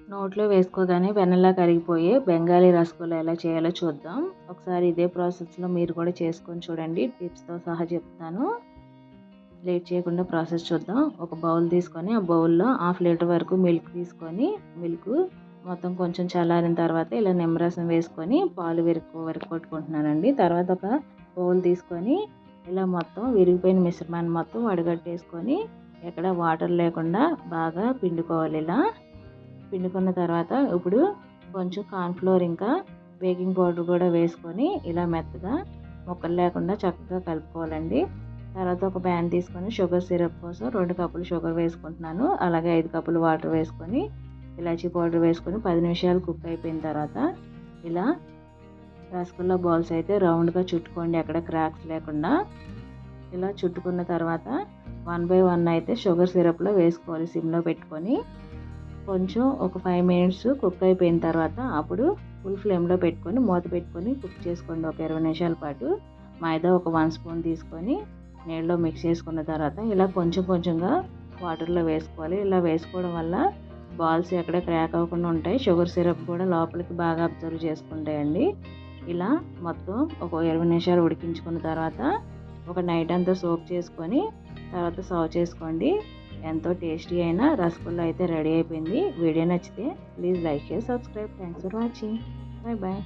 నోట్లో వేసుకోగానే వెన్నలా కరిగిపోయే బెంగాలీ రసగుల్లా ఎలా చేయాలో చూద్దాం. ఒకసారి ఇదే ప్రాసెస్‌లో మీరు కూడా చేసుకొని చూడండి. టిప్స్‌తో సహా చెప్తాను. లేట్ చేయకుండా ప్రాసెస్ చూద్దాం. ఒక బౌల్ తీసుకొని ఆ బౌల్‌లో హాఫ్ లీటర్ వరకు మిల్క్ తీసుకొని మొత్తం కొంచెం చల్లారిన తర్వాత ఇలా నిమ్మరసం వేసుకొని పాలు వరకొట్టుకుంటున్నానండి. తర్వాత ఒక బౌల్ తీసుకొని ఇలా మొత్తం విరిగిపోయిన మిశ్రమాన్ని మొత్తం వడగట్టేసుకొని ఎక్కడ వాటర్ లేకుండా బాగా పిండుకోవాలి. ఇలా పిండుకున్న తర్వాత ఇప్పుడు కొంచెం కార్న్‌ఫ్లోర్ ఇంకా బేకింగ్ పౌడర్ కూడా వేసుకొని ఇలా మెత్తగా ముక్కలు లేకుండా చక్కగా కలుపుకోవాలండి. తర్వాత ఒక ప్యాన్ తీసుకొని షుగర్ సిరప్ కోసం 2 కప్పులు షుగర్ వేసుకుంటున్నాను. అలాగే 5 కప్పులు వాటర్ వేసుకొని ఇలాచీ పౌడర్ వేసుకొని 10 నిమిషాలు కుక్ అయిపోయిన తర్వాత ఇలా రసగుల్లా బాల్స్ అయితే రౌండ్‌గా చుట్టుకోండి ఎక్కడ క్రాక్స్ లేకుండా. ఇలా చుట్టుకున్న తర్వాత 1 బై 1 అయితే షుగర్ సిరప్‌లో వేసుకోవాలి సిమ్‌లో పెట్టుకొని. కొంచెం ఒక 5 మినిట్స్ కుక్ అయిపోయిన తర్వాత అప్పుడు ఫుల్ ఫ్లేమ్‌లో పెట్టుకొని మూత పెట్టుకొని కుక్ చేసుకోండి ఒక 20 నిమిషాల పాటు. మైదా ఒక 1 స్పూన్ తీసుకొని నీళ్ళలో మిక్స్ చేసుకున్న తర్వాత ఇలా కొంచెం కొంచెంగా వాటర్‌లో వేసుకోవాలి. ఇలా వేసుకోవడం వల్ల బాల్స్ ఎక్కడ క్రాక్ అవ్వకుండా ఉంటాయి. షుగర్ సిరప్ కూడా లోపలికి బాగా అబ్జర్వ్ చేసుకుంటాయండి. ఇలా మొత్తం ఒక 20 నిమిషాలు ఉడికించుకున్న తర్వాత ఒక నైట్ అంతా సోక్ చేసుకొని తర్వాత సర్వ్ చేసుకోండి. ఎంతో టేస్టీ అయిన రసగుల్లా అయితే రెడీ అయిపోయింది. వీడియో నచ్చితే please like, share, subscribe. Thanks for watching. Bye bye.